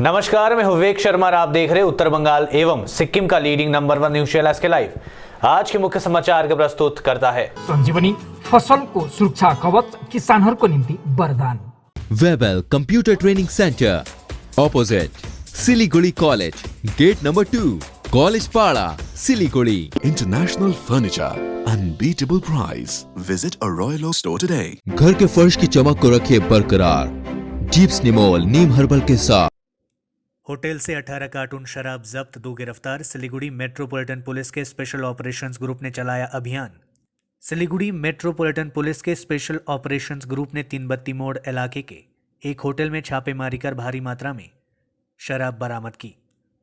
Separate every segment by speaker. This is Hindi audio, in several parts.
Speaker 1: नमस्कार, मैं विवेक शर्मा और आप देख रहे हैं उत्तर बंगाल एवं सिक्किम का लीडिंग नंबर 1 न्यूज चैनल के लाइव। आज के मुख्य समाचार का प्रस्तुत करता है
Speaker 2: संजीवनी फसल को सुरक्षा कवच किसानहरूको निम्ति वरदान।
Speaker 3: Webel computer training centre opposite Siliguri college, gate number 2, college Para, Siliguri.
Speaker 4: International furniture, unbeatable price. Visit a Royal Oak store today.
Speaker 3: घर के फर्श की चमक को रखे बरकरार जीप्स निमोल नीम हर्बल के साथ।
Speaker 5: होटल से 18 कार्टून शराब जब्त, 2 गिरफ्तार। सिलीगुड़ी मेट्रोपॉलिटन पुलिस के स्पेशल ऑपरेशंस ग्रुप ने चलाया अभियान। सिलीगुड़ी मेट्रोपॉलिटन पुलिस के स्पेशल ऑपरेशंस ग्रुप ने 3 बत्ती मोड़ इलाके के एक होटल में छापेमारी कर भारी मात्रा में शराब बरामद की।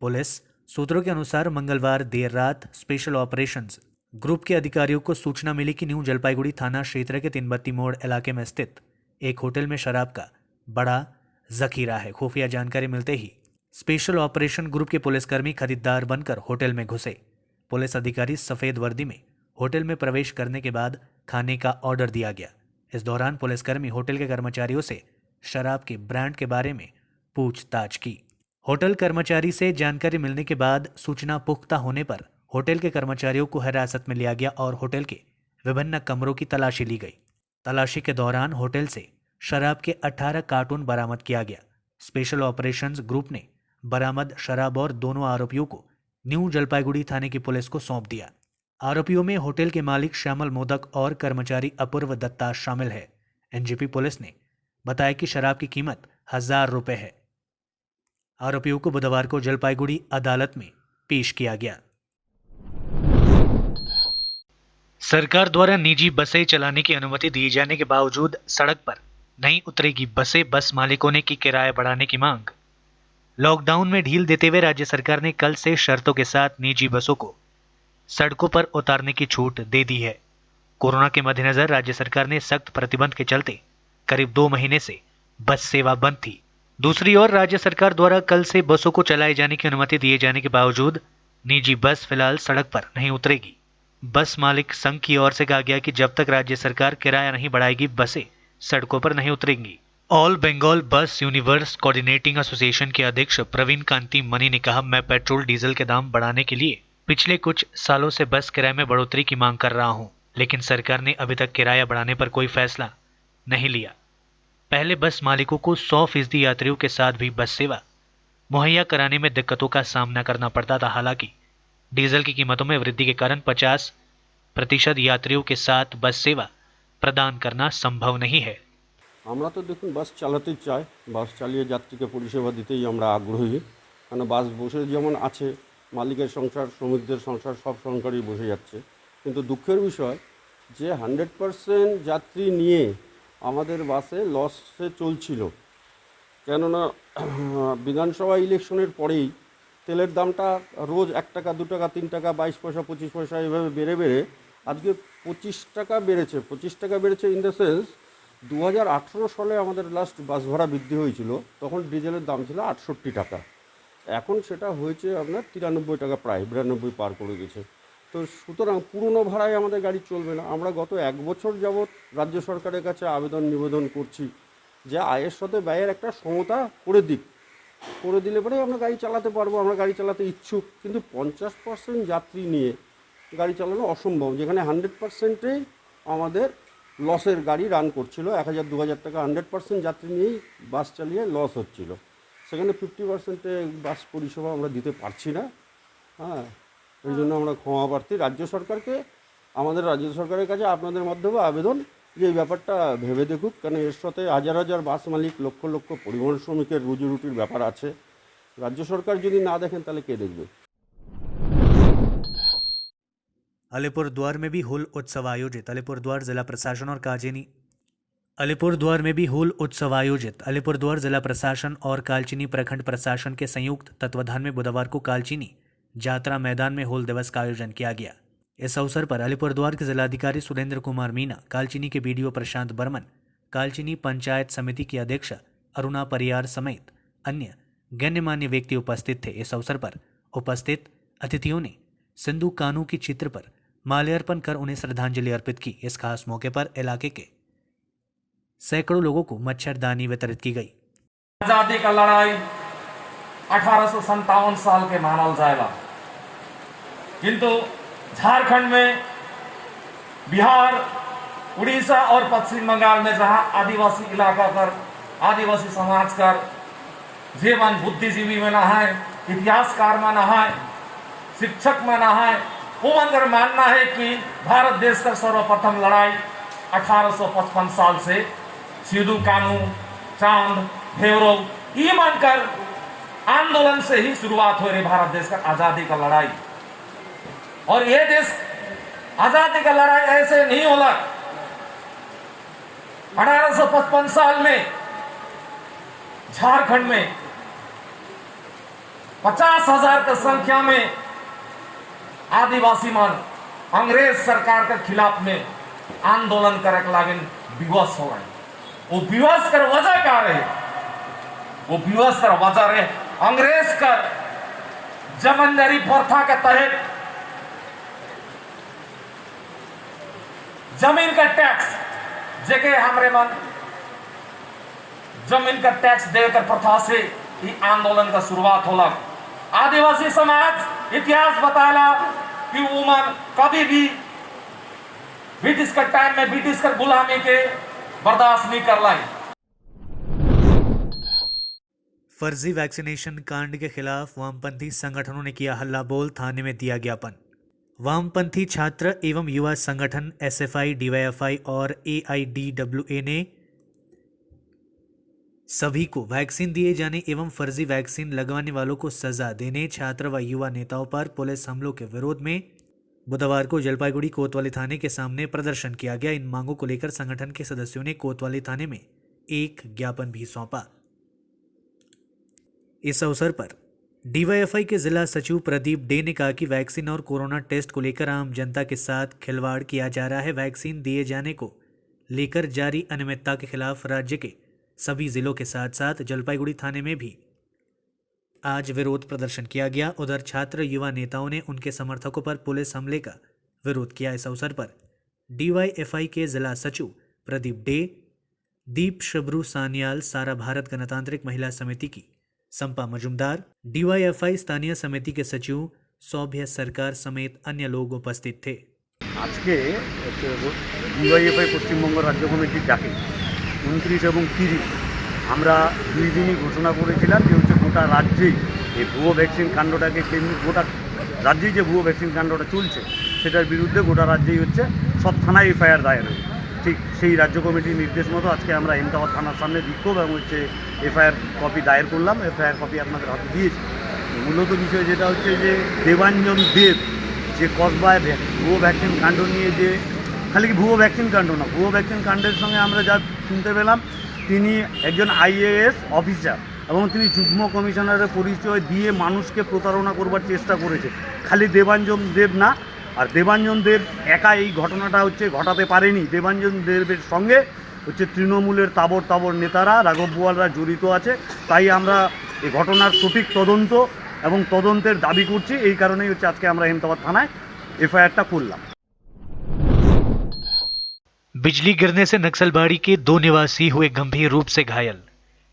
Speaker 5: पुलिस सूत्रों के अनुसार मंगलवार देर रात स्पेशल ऑपरेशंस ग्रुप के अधिकारियों को सूचना मिली कि न्यू जलपाईगुड़ी थाना क्षेत्र के 3 बत्ती मोड़ इलाके में स्थित एक होटल में शराब का बड़ा जखीरा है। खुफिया जानकारी मिलते ही स्पेशल ऑपरेशन ग्रुप के पुलिसकर्मी खरीदार बनकर होटल में घुसे। पुलिस अधिकारी सफेद वर्दी में होटल में प्रवेश करने के बाद खाने का ऑर्डर दिया गया। इस दौरान पुलिसकर्मी होटल के कर्मचारियों से शराब के ब्रांड के बारे में पूछताछ की। होटल कर्मचारी से जानकारी मिलने के बाद सूचना पुख्ता होने पर होटल के कर्मचारियों को हिरासत में लिया गया और होटल के विभिन्न कमरों की तलाशी ली गई। तलाशी के दौरान होटल से शराब के 18 कार्टून बरामद किया गया। स्पेशल ऑपरेशंस ग्रुप ने बरामद शराब और दोनों आरोपियों को न्यू जलपाईगुड़ी थाने की पुलिस को सौंप दिया। आरोपियों में होटल के मालिक श्यामल मोदक और कर्मचारी अपूर्व दत्ता शामिल है। एनजीपी पुलिस ने बताया कि शराब की कीमत 1000 रुपए है। आरोपियों को बुधवार को जलपाईगुड़ी अदालत में पेश किया गया। सरकार द्वारा निजी बसें चलाने की अनुमति दिए जाने के बावजूद सड़क पर नहीं उतरेगी बसें, बस मालिकों ने की किराया बढ़ाने की मांग। लॉकडाउन में ढील देते हुए राज्य सरकार ने कल से शर्तों के साथ निजी बसों को सड़कों पर उतारने की छूट दे दी है। कोरोना के मद्देनजर राज्य सरकार ने सख्त प्रतिबंध के चलते करीब 2 महीने से बस सेवा बंद थी। दूसरी ओर राज्य सरकार द्वारा कल से बसों को चलाए जाने की अनुमति दिए जाने के बावजूद निजी बस फिलहाल सड़क पर नहीं उतरेगी। बस मालिक संघ की ओर से कहा गया कि जब तक राज्य सरकार किराया नहीं बढ़ाएगी, बसें सड़कों पर नहीं उतरेंगी। ऑल बंगाल बस यूनिवर्स कोऑर्डिनेटिंग एसोसिएशन के अध्यक्ष प्रवीण कांति मनी ने कहा, मैं पेट्रोल डीजल के दाम बढ़ाने के लिए पिछले कुछ सालों से बस किराए में बढ़ोतरी की मांग कर रहा हूं, लेकिन सरकार ने अभी तक किराया बढ़ाने पर कोई फैसला नहीं लिया। पहले बस मालिकों को 100% यात्रियों के साथ भी बस सेवा मुहैया कराने में दिक्कतों का सामना करना पड़ता था। हालांकि डीजल की कीमतों में वृद्धि के कारण 50% यात्रियों के साथ बस सेवा प्रदान करना संभव नहीं है।
Speaker 6: আমরা তো দেখুন বাস চালাতে চাই, বাস চালিয়ে যাত্রীকে পরিষেবা দিতেই আমরা আগ্রহী। কারণ বাস বসে যেমন আছে, মালিকের সংসার, শ্রমিকদের সংসার, সব সংসারই বসে যাচ্ছে। কিন্তু দুঃখের বিষয় যে 100% যাত্রী নিয়ে আমাদের বাসে লসে চলছিল। কেননা বিধানসভা ইলেকশনের পরেই তেলের দামটা রোজ 1 টাকা 2 টাকা 3 টাকা 22 পয়সা 25 পয়সা এভাবে বেড়ে বেড়ে আজকে 25 টাকা বেড়েছে। 25 টাকা বেড়েছে ইন দ্য সেন্স 2018 সালে আমাদের লাস্ট বাস ভাড়া বৃদ্ধি হয়েছিল, তখন ডিজেলের দাম ছিল 68 টাকা। এখন সেটা হয়েছে আপনার 93 টাকা, প্রায় 92 পার করে গেছে। তো সুতরাং পুরনো ভাড়ায় আমাদের গাড়ি চলবে না। আমরা গত 1 বছর যাবৎ রাজ্য সরকারের কাছে নিবেদন করছি যে আয়ের সাথে ব্যয়ের একটা সমতা করে দিক, করে দিলে পরে আমরা গাড়ি চালাতে পারবো। আমরা গাড়ি চালাতে ইচ্ছুক, কিন্তু 50% যাত্রী নিয়ে গাড়ি চালানো অসম্ভব। যেখানে 100%এই আমাদের লসের গাড়ি রান করছিল, 1000-2000 টাকা 100% যাত্রী নিয়েই বাস চালিয়ে লস হচ্ছিল। সেখানে 50%-এ বাস পরিষেবা আমরা দিতে পারছি না। হ্যাঁ, এই জন্য আমরা ক্ষমা প্রার্থী রাজ্য সরকারকে। আমাদের রাজ্য সরকারের কাছে আপনাদের মাধ্যমে আবেদন যে এই ব্যাপারটা ভেবে দেখুক, কারণ এর সাথে হাজার হাজার বাস মালিক, লক্ষ লক্ষ পরিবহন শ্রমিকের রুজি রুটির ব্যাপার আছে। রাজ্য সরকার যদি না দেখেন তাহলে কে দেখবে।
Speaker 5: अलीपुरद्वार में भी हुल उत्सव आयोजित। अलीपुरद्वार जिला प्रशासन और कालचिनी अलीपुरद्वार में भी हुल उत्सव आयोजित। अलीपुरद्वार जिला प्रशासन और कालचिनी प्रखंड प्रशासन के संयुक्त तत्वाधान में बुधवार को कालचिनी जात्रा मैदान में हुल दिवस का आयोजन किया गया। इस अवसर पर अलीपुरद्वार के जिलाधिकारी सुरेंद्र कुमार मीना, कालचिनी के बीडीओ प्रशांत बर्मन, कालचिनी पंचायत समिति की अध्यक्ष अरुणा परियार समेत अन्य गण्यमान्य व्यक्ति उपस्थित थे। इस अवसर पर उपस्थित अतिथियों ने सिंधु कान्हू की चित्र पर माल्यार्पण कर उन्हें श्रद्धांजलि अर्पित की। इस खास मौके पर इलाके के सैकड़ों लोगों को मच्छरदानी वितरित की गई।
Speaker 2: आजादी का लड़ाई
Speaker 7: 1857 साल के मानल जाएगा, किंतु झारखंड में, बिहार, उड़ीसा और पश्चिम बंगाल में जहां आदिवासी इलाका कर आदिवासी समाज कर जीवन बुद्धिजीवी में ना है, इतिहासकार में ना है, शिक्षक में ना है, वो मनकर मानना है कि भारत देश का सर्वप्रथम लड़ाई 1855 साल से सिद्धू कानू, चांद, भैरव ये मानकर आंदोलन से ही शुरुआत हो रही भारत देश का आजादी का लड़ाई। और ये देश आजादी का लड़ाई ऐसे नहीं होला। 1855 साल में झारखंड में 50,000 की संख्या में आदिवासी मन अंग्रेज सरकार के खिलाफ में आंदोलन करे लागिन विवश हो गए। वो विवश कर वजह क्या रहे? वो विवश कर वजह रहे अंग्रेज कर जमींदारी प्रथा के तहत जमीन का टैक्स जगह हमरे मन जमीन का टैक्स देकर प्रथा से ही आंदोलन का शुरुआत होला। आदिवासी समाज इतिहास बताला कि वो मन कभी भी ब्रिटिश का टाइम में ब्रिटिश का गुलामी के बर्दाश्त नहीं कर लाई।
Speaker 5: फर्जी वैक्सीनेशन कांड के खिलाफ वामपंथी संगठनों ने किया हल्ला बोल, थाने में दिया ज्ञापन। वामपंथी छात्र एवं युवा संगठन एसएफआई, डीवाईएफआई और एआईडीडब्ल्यूए ने सभी को वैक्सीन दिए जाने एवं फर्जी वैक्सीन लगवाने वालों को सजा देने छात्र व युवा नेताओं पर पुलिस हमलों के विरोध में बुधवार को जलपाईगुड़ी कोतवाली थाने के सामने प्रदर्शन किया गया। इन मांगों को लेकर संगठन के सदस्यों ने कोतवाली थाने में एक ज्ञापन भी सौंपा। इस अवसर पर डीवाईएफआई के जिला सचिव प्रदीप डे ने कहा कि वैक्सीन और कोरोना टेस्ट को लेकर आम जनता के साथ खिलवाड़ किया जा रहा है। वैक्सीन दिए जाने को लेकर जारी अनियमितता के खिलाफ राज्य के सभी जिलों के साथ साथ जलपाईगुड़ी थाने में भी आज विरोध प्रदर्शन किया गया। उधर छात्र युवा नेताओं ने उनके समर्थकों पर पुलिस हमले का विरोध किया। इस अवसर पर डीवाईएफआई के जिला सचिव प्रदीप डे, दीप शब्रू सान्याल, सारा भारत गणतांत्रिक महिला समिति की संपा मजुमदार, डीवाईएफआई स्थानीय समिति के सचिव सौभ्य सरकार समेत अन्य लोग उपस्थित थे।
Speaker 8: आज के डीवाईएफआई पश्चिमबंग राज्य कमिटिर डाके 29 এবং 30 আমরা 2 দিনই ঘোষণা করেছিলাম যে হচ্ছে গোটা রাজ্যেই এই ভুয়ো ভ্যাকসিন কাণ্ডটাকে গোটা রাজ্যেই যে ভুয়ো ভ্যাকসিন কাণ্ডটা চলছে সেটার বিরুদ্ধে গোটা রাজ্যেই হচ্ছে সব থানায় এফআইআর দায়ের হয়। ঠিক সেই রাজ্য কমিটির নির্দেশ মতো আজকে আমরা এমতাবাদ থানার সামনে বিক্ষোভ এবং হচ্ছে এফআইআর কপি দায়ের করলাম। এফআইআর কপি আপনাদের হাতে দিয়েছি। মূলত বিষয় যেটা হচ্ছে যে দেবাঞ্জন দেব যে কসবায় ভুয়ো ভ্যাকসিন কাণ্ড নিয়ে যে খালি ভুয়ো ভ্যাকসিন কাণ্ড না, ভুয়ো ভ্যাকসিন কাণ্ডের সঙ্গে আমরা যা শুনতে পেলাম তিনি একজন আইএএস অফিসার এবং তিনি যুগ্ম কমিশনারের পরিচয় দিয়ে মানুষকে প্রতারণা করবার চেষ্টা করেছে। খালি দেবাঞ্জন দেব না, আর দেবাঞ্জন দেব একা এই ঘটনাটা হচ্ছে ঘটাতে পারেনি। দেবাঞ্জন দেবের সঙ্গে হচ্ছে তৃণমূলের তাবড় তাবড় নেতারা, রাঘব বোয়ালরা জড়িত আছে। তাই আমরা এই ঘটনার সঠিক তদন্ত এবং তদন্তের দাবি করছি। এই কারণেই হচ্ছে আজকে আমরা হেমতাবাদ থানায় এফআইআরটা করলাম।
Speaker 5: बिजली गिरने से नक्सलबाड़ी के 2 निवासी हुए गंभीर रूप से घायल।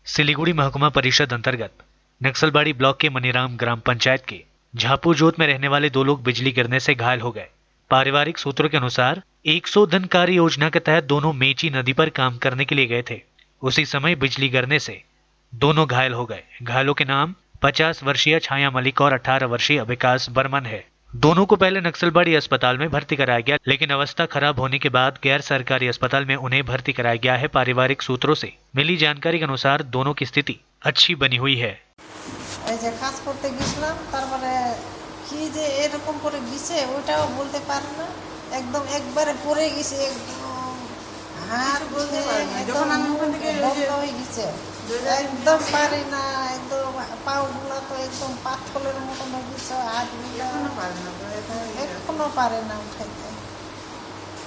Speaker 5: सिलीगुड़ी महकुमा परिषद अंतर्गत नक्सलबाड़ी ब्लॉक के मनीराम ग्राम पंचायत के झापू जोत में रहने वाले 2 लोग बिजली गिरने से घायल हो गए। पारिवारिक सूत्रों के अनुसार 100 धन कार्य योजना के तहत दोनों मेची नदी पर काम करने के लिए गए थे। उसी समय बिजली गिरने से दोनों घायल हो गए। घायलों के नाम 50 वर्षीय छाया मलिक और 18 वर्षीय विकास बर्मन है। दोनों को पहले नक्सलबाड़ी अस्पताल में भर्ती कराया गया, लेकिन अवस्था खराब होने के बाद गैर सरकारी अस्पताल में उन्हें भर्ती कराया गया है। पारिवारिक सूत्रों से मिली जानकारी के अनुसार दोनों की स्थिति अच्छी बनी हुई है।
Speaker 9: কাজ করতে গেছিলাম, তারপরে কি যে এরকম করে গিয়েছে ওটাও বলতে পারি না। একদম একবারে পড়ে গেছে, একদম হাত বলতে পারি না, যখন আমি ওখান থেকে বন্ধ হয়ে গেছে একদম পারি না। একদম পাগুলো তো একদম পাথরের মতন হয়ে গেছে, হাতগুলো এখনো পারে না উঠাইতে।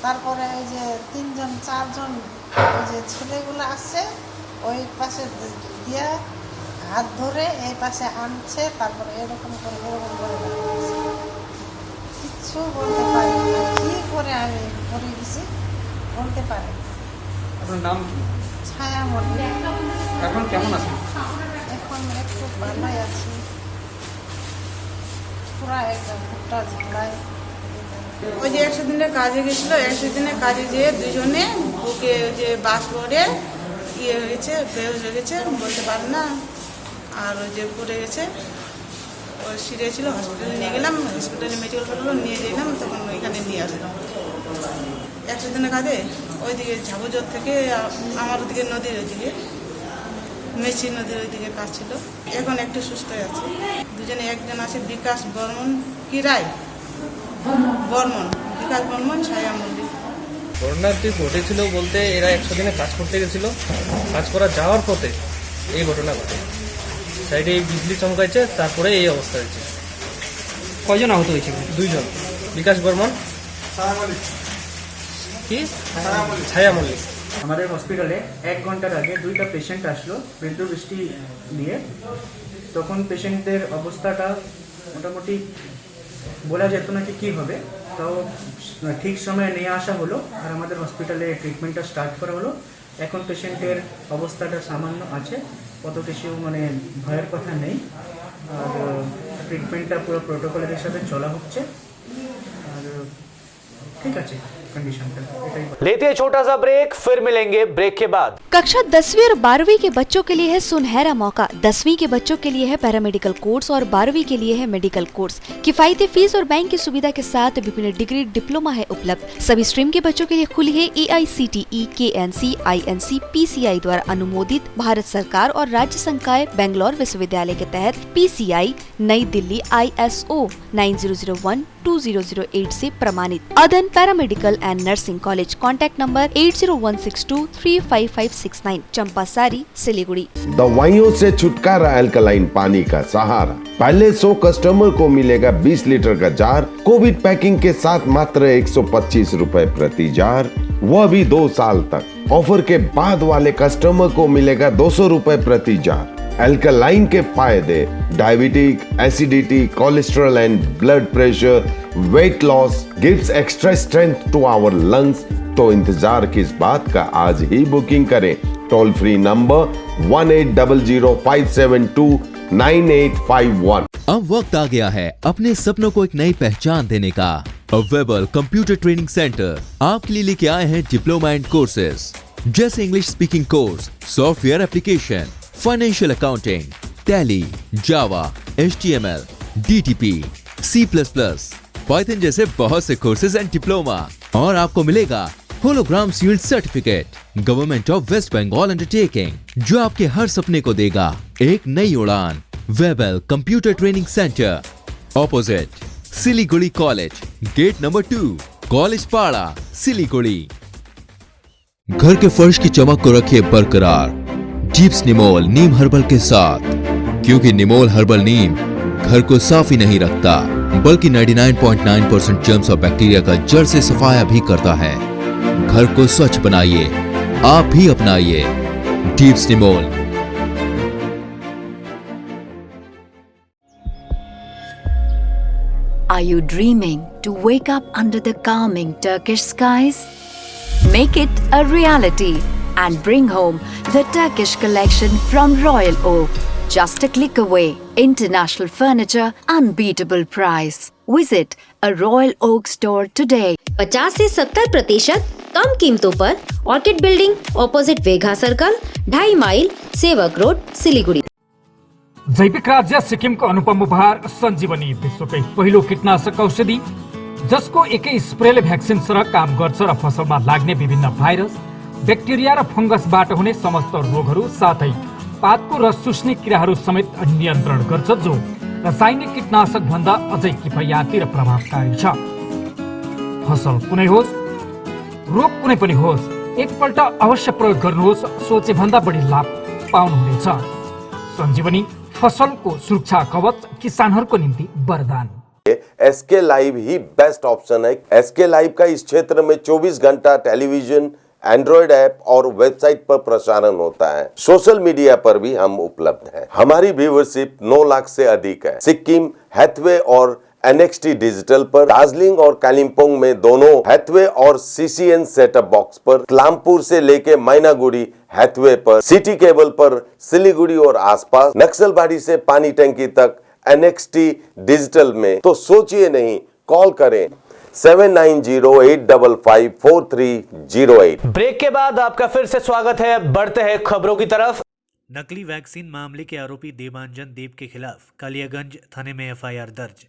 Speaker 9: তারপরে ওই যে 3জন 4জন ওই যে ছেলেগুলো আসছে ওই পাশে দিয়া হাত ধরে এই পাশে আনছে, তারপরে এরকম করে এরকম করে কিচ্ছু বলতে পারি না। কি করে আমি পড়ে গেছি বলতে পারি না।
Speaker 2: আপনার নাম কি?
Speaker 9: ছায়া মন্ডল।
Speaker 2: এখন কেমন আছেন?
Speaker 9: এখন এখন একটু ভালোই আছি, পুরা একদম মুখটা ঝালাই।
Speaker 10: ওই যে 100 দিনের কাজে গেছিল, 100 দিনের কাজে যেয়ে দুজনে বুকে যে বাস পড়ে ইয়ে হয়েছে, বেহুশ হয়ে গেছে, বলতে পারে না। আর ওই যে পড়ে গেছে, ওই সিরিয়াস ছিল, হসপিটালে নিয়ে গেলাম, হসপিটালে মেডিকেল করলো, নিয়ে গেলাম, তখন ওইখানে নিয়ে আসলাম। 100 দিনের কাজে ওইদিকে ঝাবুজোর থেকে আমার ওদিকে নদীর ওইদিকে মেচি নদীর ওইদিকে কাজ ছিল। এখন একটু সুস্থ আছে। দুজনে, একজন আছে বিকাশ বর্মন কিরাই বর্মন, বিকাশ বর্মন, ছায়া মল্লিক।
Speaker 11: ঘটনাটি ঘটেছিল বলতে এরা 100 দিনে কাজ করতে গেছিল, কাজ করা যাওয়ার পথে এই ঘটনা ঘটে। সাইডে বিজলি চমকাইছে, তারপরে এই অবস্থা হয়েছে। কয়জন আহত হয়েছে? 2 জন। বিকাশ বর্মন কি ছায়া মল্লিক।
Speaker 12: আমাদের হসপিটালে 1 ঘন্টার আগে 2টা পেশেন্ট আসলো মৃত্যু বৃষ্টি নিয়ে। তখন পেশেন্টদের অবস্থাটা মোটামুটি বলা যেত না কি কী হবে, তাও ঠিক সময়ে নিয়ে আসা হলো আর আমাদের হসপিটালে ট্রিটমেন্টটা স্টার্ট করা হলো। এখন পেশেন্টের অবস্থাটা সামান্য আছে, কত কিছু মানে ভয়ের কথা নেই। আর ট্রিটমেন্টটা পুরো প্রোটোকলের হিসাবে চলা হচ্ছে, আর ঠিক আছে कंडीशन।
Speaker 1: लेते हैं छोटा सा ब्रेक, फिर मिलेंगे ब्रेक के बाद।
Speaker 13: कक्षा 10वीं और 12वीं के बच्चों के लिए है सुनहरा मौका। 10वीं के बच्चों के लिए है पैरामेडिकल कोर्स और 12वीं के लिए है मेडिकल कोर्स। किफायती फीस और बैंक की सुविधा के साथ विभिन्न डिग्री डिप्लोमा है उपलब्ध। सभी स्ट्रीम के बच्चों के लिए खुली है AICTE, KNC, INC, PCI द्वारा अनुमोदित भारत सरकार और राज्य संकाय बेंगलोर विश्वविद्यालय के तहत PCI नई दिल्ली ISO 9001-2008 से प्रमाणित। अदन paramedical and nursing college. Contact number 8016235569, Champasari, Siliguri.
Speaker 14: दवाइयों से छुटकारा, अल्कलाइन पानी का सहारा। पहले 100 कस्टमर को मिलेगा 20 लीटर का जार, कोविड पैकिंग के साथ मात्र 125 रुपए प्रति जार, वह भी 2 साल तक। ऑफर के बाद वाले कस्टमर को मिलेगा 200 रुपए प्रति जार। अल्कलाइन के फायदे: diabetic, acidity, cholesterol and blood pressure, weight loss, gives extra strength to our lungs. तो इंतजार किस बात का, आज ही बुकिंग करें। Toll free number 1800-572-9851।
Speaker 3: अब वक्त आ गया है अपने सपनों को एक नई पहचान देने का। अवेलेबल कंप्यूटर ट्रेनिंग सेंटर आपके लिए लेके आए हैं डिप्लोमा एंड कोर्सेज जैसे English speaking course, software application, financial accounting, Tally, Java, HTML, DTP, C++, Python जैसे बहुत से कोर्सेज एंड डिप्लोमा। और आपको मिलेगा hologram sealed certificate government of west Bengal undertaking, जो आपके हर सपने को देगा एक नई उड़ान। Webel computer training centre, opposite Siliguri college, gate number 2, college Para, Siliguri. घर के फर्श की चमक को रखिए बरकरार जीप्स निमोल नीम हर्बल के साथ, क्योंकि निमोल हर्बल नीम घर को साफ ही नहीं रखता बल्कि 99.9% जर्म्स और बैक्टीरिया का जड़ से सफाया भी करता है। घर को स्वच्छ बनाइए, आप भी अपनाइए jeeps Nimol.
Speaker 15: Are you dreaming to wake up under the calming Turkish skies? Make it a reality and bring home the Turkish collection from Royal Oak. Just a click away. International furniture, unbeatable price. Visit a Royal Oak store today.
Speaker 16: 50 से 70% कम कीमतों पर orchid building, opposite Vega circle, 2.5 mile, Sevoke road, Siliguri.
Speaker 2: जैविक राज्य सिक्किमको अनुपम उपहार सञ्जीवनी, विश्वकै पहिलो कीटनाशक औषधि जसको एकै स्प्रेले भ्याक्सिन सरह काम गर्छ र फसलमा लाग्ने विभिन्न भाइरस, ब्याक्टेरिया र फंगसबाट हुने समस्त रोगहरू साथै पातको रस चुस्ने किराहरू समेत नियन्त्रण गर्छ, जो रासायनिक कीटनाशक भन्दा अझै किफायती र प्रभावकारी छ। फसल कुनै होस्, रोग कुनै पनि होस्, एकपल्ट अवश्य प्रयोग गर्नुहोस्, सोचे भन्दा बढी लाभ पाउनुहुनेछ। सञ्जीवनी फसलको सुरक्षा कवच, किसानहरूको निम्ति वरदान।
Speaker 14: एसके लाइव ही बेस्ट ऑप्शन है। एसके लाइव का इस क्षेत्र में 24 घंटा टेलीविजन, एंड्रॉइड ऐप और वेबसाइट पर प्रसारण होता है। सोशल मीडिया पर भी हम उपलब्ध हैं। हमारी व्यूवरशिप 9 लाख से अधिक है। सिक्किम, हैथवे और NXT डिजिटल पर, दार्जिलिंग और कालिम्पोंग में दोनों हैथवे और CCN सेटअप बॉक्स पर, क्लामपुर से लेके मैनागुड़ी हैथवे पर, सिटी केबल पर, सिलीगुड़ी और आसपास, नक्सलबाड़ी से पानी टंकी तक NXT डिजिटल में। तो सोचिए नहीं, कॉल करें 7908554308।
Speaker 1: ब्रेक के बाद आपका फिर से स्वागत है। बढ़ते हैं खबरों की तरफ।
Speaker 5: नकली वैक्सीन मामले के आरोपी देवांजन देव के खिलाफ कालियागंज थाने में FIR दर्ज।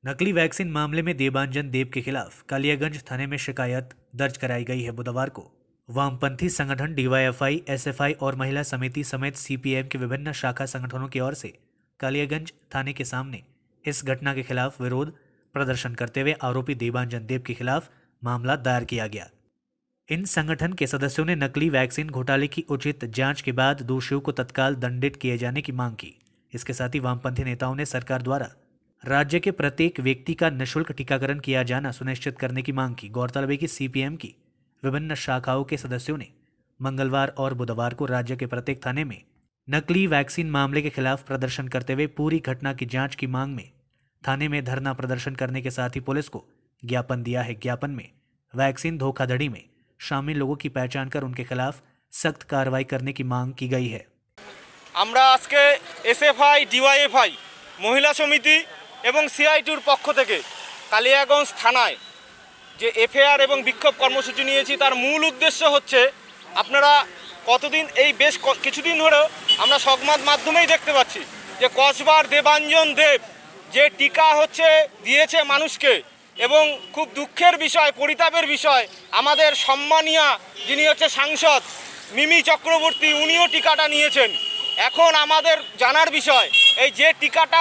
Speaker 5: नकली वैक्सीन मामले में देवांजन देव के खिलाफ कालियागंज थाने में शिकायत दर्ज कराई गई है। बुधवार को वामपंथी संगठन DYFI, SFI और महिला समिति समेत CPM के विभिन्न शाखा संगठनों की ओर से कालियागंज थाने के सामने इस घटना के खिलाफ विरोध प्रदर्शन करते हुए आरोपी देवांजन देव के खिलाफ मामला दायर किया गया। इन संगठन के सदस्यों ने नकली वैक्सीन घोटाले की उचित जांच के बाद दोषियों को तत्काल दंडित किए जाने की मांग की। इसके साथ ही वामपंथी नेताओं ने सरकार द्वारा राज्य के प्रत्येक व्यक्ति का निःशुल्क टीकाकरण किया जाना सुनिश्चित करने की मांग की। गौरतलब है कि CPM की विभिन्न शाखाओं के सदस्यों ने मंगलवार और बुधवार को राज्य के प्रत्येक थाने में नकली वैक्सीन मामले के खिलाफ प्रदर्शन करते हुए पूरी घटना की जांच की मांग में थाने में धरना प्रदर्शन करने के साथ ही पुलिस को ज्ञापन दिया है। ज्ञापन में वैक्सीन धोखाधड़ी में शामिल लोगों की पहचान कर उनके खिलाफ सख्त कार्रवाई करने की मांग की गई है।
Speaker 17: আমরা আজকে SFI, DYFI, মহিলা সমিতি এবং CI2-র পক্ষ থেকে কালিয়াগঞ্জ থানায় যে FIR এবং বিক্ষোভ কর্মসূচি নিয়েছি, তার মূল উদ্দেশ্য হচ্ছে আপনারা কতদিন এই বেশ কিছুদিন ধরেও আমরা সংবাদ মাধ্যমেই দেখতে পাচ্ছি যে কসবার দেবাঞ্জন দেব যে টিকা দিয়েছে মানুষকে, এবং খুব দুঃখের বিষয়, পরিতাপের বিষয়, আমাদের সম্মানীয় যিনি সাংসদ মিমি চক্রবর্তী, উনিও টিকাটা নিয়েছেন। এখন আমাদের জানার বিষয়, এই যে টিকাটা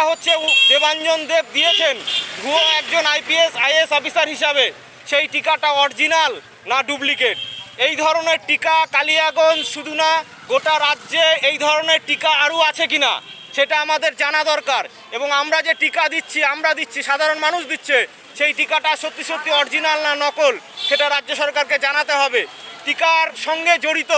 Speaker 17: দেবাঞ্জন দেব দিয়েছেন ভুয়ো একজন IPS IAS অফিসার হিসাবে, সেই টিকাটা অরিজিনাল না ডুপ্লিকেট? এই ধরনের টিকা কালিয়াগঞ্জ শুধু না গোটা রাজ্যে এই ধরনের টিকা আরও আছে কিনা সেটা আমাদের জানা দরকার। এবং আমরা যে টিকা দিচ্ছি, সাধারণ মানুষ দিচ্ছে, সেই টিকাটা সত্যি সত্যি অরিজিনাল না নকল সেটা রাজ্য সরকারকে জানাতে হবে। টিকার সঙ্গে জড়িত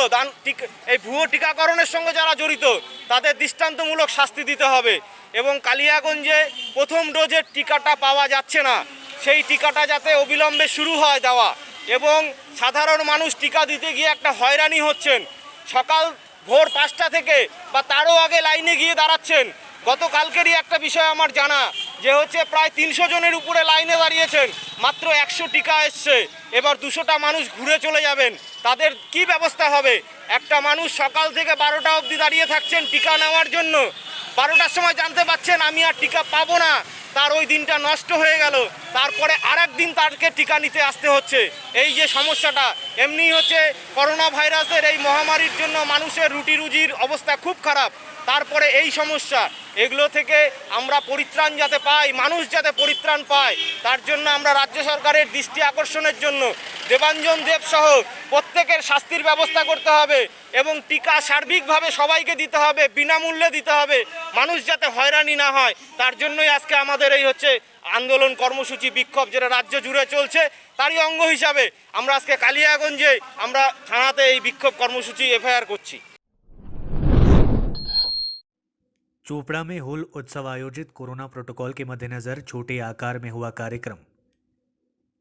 Speaker 17: এই ভুয়ো টিকাকরণের সঙ্গে যারা জড়িত তাদের দৃষ্টান্তমূলক শাস্তি দিতে হবে। এবং কালিয়াগঞ্জে প্রথম ডোজের টিকাটা পাওয়া যাচ্ছে না, সেই টিকাটা যাতে অবিলম্বে শুরু হয় দেওয়া। এবং সাধারণ মানুষ টিকা দিতে গিয়ে একটা হয়রানি হচ্ছেন, সকাল ভোর 5টা থেকে বা তারও আগে লাইনে গিয়ে দাঁড়াচ্ছেন। গতকালকেরই একটা বিষয় আমার জানা যে প্রায় 300 জনের উপরে লাইনে দাঁড়িয়েছেন, মাত্র 100 টিকা এসছে। এবার 200টা মানুষ ঘুরে চলে যাবেন, তাদের কি ব্যবস্থা হবে? একটা মানুষ সকাল থেকে 12টা অবধি দাঁড়িয়ে থাকছেন টিকা নেওয়ার জন্য, 12টার সময় জানতে পাচ্ছেন আমি আর টিকা পাবো না, তার ওই দিনটা নষ্ট হয়ে গেল, তারপরে আরেক দিন তাকে টিকা নিতে আসতে হচ্ছে। এই যে সমস্যাটা, এমনি করোনা ভাইরাসের এই মহামারীর জন্য মানুষের রুটি রুজির অবস্থা খুব খারাপ, তারপরে এই সমস্যা, এগুলো থেকে আমরা পরিত্রাণ যাতে পাই, মানুষ যাতে পরিত্রাণ পায়, তার জন্য আমরা রাজ্য সরকারের দৃষ্টি আকর্ষণের জন্য দেবাঞ্জন দেব সহ প্রত্যেকের শাস্তির ব্যবস্থা করতে হবে এবং টিকা সার্বিকভাবে সবাইকে দিতে হবে, বিনামূল্যে দিতে হবে, মানুষ যাতে হয়রানি না হয়। তার জন্যই আজকে আমাদের এই আন্দোলন কর্মসূচি, বিক্ষোভ যেটা রাজ্য জুড়ে চলছে, তারই অঙ্গ হিসাবে আমরা আজকে কালিয়াগঞ্জে আমরা থানাতে এই বিক্ষোভ কর্মসূচি FIR করছি।
Speaker 5: चोपड़ा में हुल उत्सव आयोजित, कोरोना प्रोटोकॉल के मद्देनजर छोटे आकार में हुआ कार्यक्रम।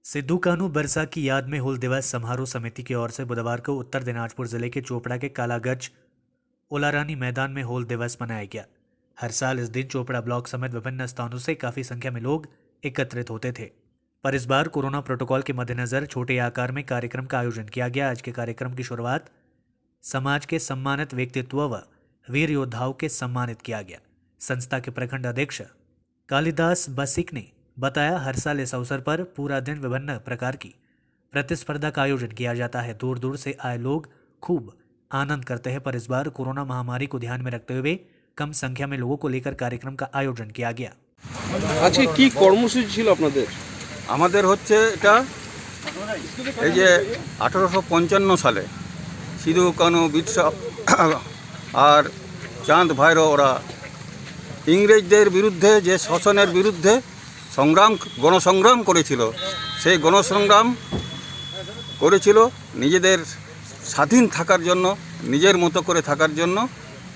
Speaker 5: सिद्धू कानू बिरसा की याद में हुल दिवस समारोह समिति की ओर से बुधवार को उत्तर दिनाजपुर जिले के चोपड़ा के कालागज ओलारानी मैदान में हुल दिवस मनाया गया। हर साल इस दिन चोपड़ा ब्लॉक समेत विभिन्न स्थानों से काफी संख्या में लोग एकत्रित होते थे, पर इस बार कोरोना प्रोटोकॉल के मद्देनजर छोटे आकार में कार्यक्रम का आयोजन किया गया। आज के कार्यक्रम की शुरुआत समाज के सम्मानित व्यक्तित्व व वीर योद्धाओं के सम्मानित किया गया। संस्था के प्रखंड अध्यक्ष कालिदास बसिक ने बताया, हर साल इस अवसर पर पूरा दिन विभिन्न प्रकार की प्रतिस्पर्धा का आयोजन किया जाता है। दूर दूर से आए लोग खूब आनंद करते हैं, पर इस बार कोरोना महामारी को ध्यान में रखते हुए कम संख्या में लोगों को लेकर कार्यक्रम का आयोजन किया गया।
Speaker 18: আজকে কি কর্মসূচি ছিল আপনাদের?
Speaker 19: আমাদের এটা এই যে 1855 সালে সিধু কানু বিরসা আর চাঁদ ভাইরা ওরা ইংরেজদের বিরুদ্ধে যে শাসনের বিরুদ্ধে গণসংগ্রাম করেছিল, সেই গণসংগ্রাম করেছিল নিজেদের স্বাধীন থাকার জন্য, নিজের মতো করে থাকার জন্য।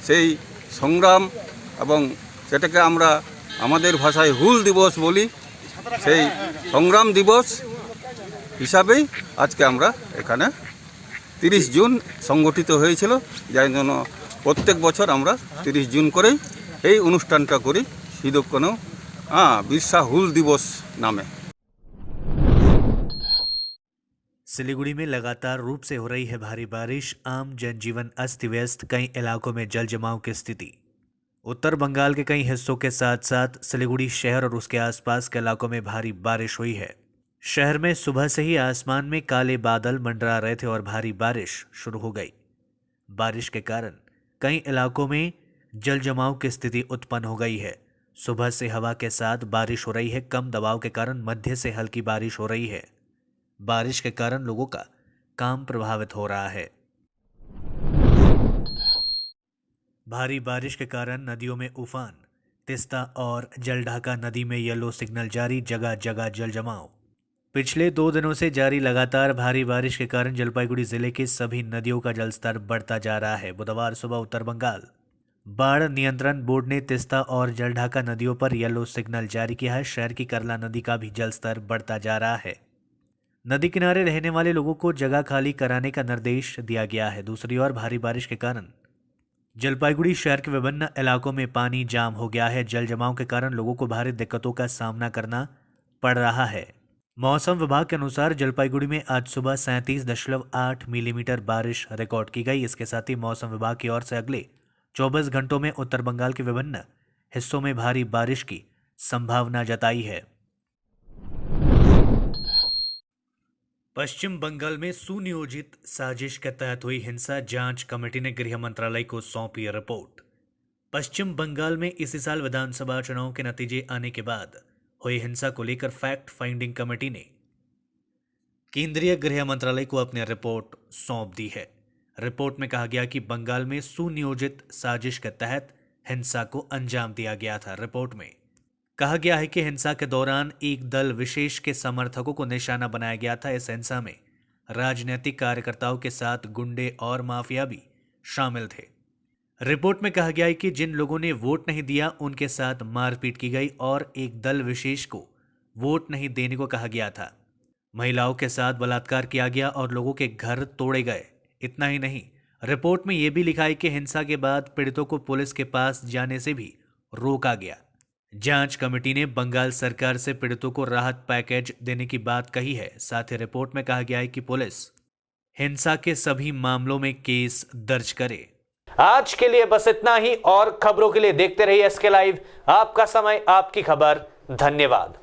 Speaker 19: সেই সংগ্রাম এবং সেটাকে আমরা আমাদের ভাষায় হুল দিবস বলি। সেই সংগ্রাম দিবস হিসাবেই আজকে আমরা এখানে 30 জুন সংগঠিত হয়েছিল, যার জন্য প্রত্যেক বছর আমরা 30 জুন করেই এই অনুষ্ঠানটা করি, শুধু কোনো बिरसा हुल दिवस नामे।
Speaker 5: सिलीगुड़ी में लगातार रूप से हो रही है भारी बारिश, आम जनजीवन अस्त व्यस्त, कई इलाकों में जल जमाव की स्थिति। उत्तर बंगाल के कई हिस्सों के साथ साथ सिलीगुड़ी शहर और उसके आसपास के इलाकों में भारी बारिश हुई है। शहर में सुबह से ही आसमान में काले बादल मंडरा रहे थे और भारी बारिश शुरू हो गई। बारिश के कारण कई इलाकों में जल जमाव की स्थिति उत्पन्न हो गई है। सुबह से हवा के साथ बारिश हो रही है, कम दबाव के कारण मध्य से हल्की बारिश हो रही है। बारिश के कारण लोगों का काम प्रभावित हो रहा है। भारी बारिश के कारण नदियों में उफान, तिस्ता और जलढाका नदी में येलो सिग्नल जारी, जगह जगह जल जमाव। पिछले 2 दिनों से जारी लगातार भारी बारिश के कारण जलपाईगुड़ी जिले के सभी नदियों का जलस्तर बढ़ता जा रहा है। बुधवार सुबह उत्तर बंगाल बाढ़ नियंत्रण बोर्ड ने तिस्ता और जलढाका नदियों पर येलो सिग्नल जारी किया है। शहर की करला नदी का भी जलस्तर बढ़ता जा रहा है। नदी किनारे रहने वाले लोगों को जगह खाली कराने का निर्देश दिया गया है। दूसरी ओर भारी बारिश के कारण जलपाईगुड़ी शहर के विभिन्न इलाकों में पानी जाम हो गया है। जल जमाव के कारण लोगों को भारी दिक्कतों का सामना करना पड़ रहा है। मौसम विभाग के अनुसार जलपाईगुड़ी में आज सुबह 37.8 मिलीमीटर बारिश रिकॉर्ड की गई। इसके साथ ही मौसम विभाग की ओर से अगले 24 घंटों में उत्तर बंगाल के विभिन्न हिस्सों में भारी बारिश की संभावना जताई है। पश्चिम बंगाल में सुनियोजित साजिश के तहत हुई हिंसा, जांच कमेटी ने गृह मंत्रालय को सौंपी रिपोर्ट। पश्चिम बंगाल में इसी साल विधानसभा चुनाव के नतीजे आने के बाद हुई हिंसा को लेकर फैक्ट फाइंडिंग कमेटी ने केंद्रीय गृह मंत्रालय को अपनी रिपोर्ट सौंप दी है। रिपोर्ट में कहा गया कि बंगाल में सुनियोजित साजिश के तहत हिंसा को अंजाम दिया गया था। रिपोर्ट में कहा गया है कि हिंसा के दौरान एक दल विशेष के समर्थकों को निशाना बनाया गया था। इस हिंसा में राजनीतिक कार्यकर्ताओं के साथ गुंडे और माफिया भी शामिल थे। रिपोर्ट में कहा गया है कि जिन लोगों ने वोट नहीं दिया उनके साथ मारपीट की गई और एक दल विशेष को वोट नहीं देने को कहा गया था। महिलाओं के साथ बलात्कार किया गया और लोगों के घर तोड़े गए। इतना ही नहीं, रिपोर्ट में यह भी लिखा है कि हिंसा के बाद पीड़ितों को पुलिस के पास जाने से भी रोका गया। जांच कमेटी ने बंगाल सरकार से पीड़ितों को राहत पैकेज देने की बात कही है। साथ ही रिपोर्ट में कहा गया है कि पुलिस हिंसा के सभी मामलों में केस दर्ज करे।
Speaker 1: आज के लिए बस इतना ही और खबरों के लिए देखते रहिए SK लाइव, आपका समय आपकी खबर। धन्यवाद।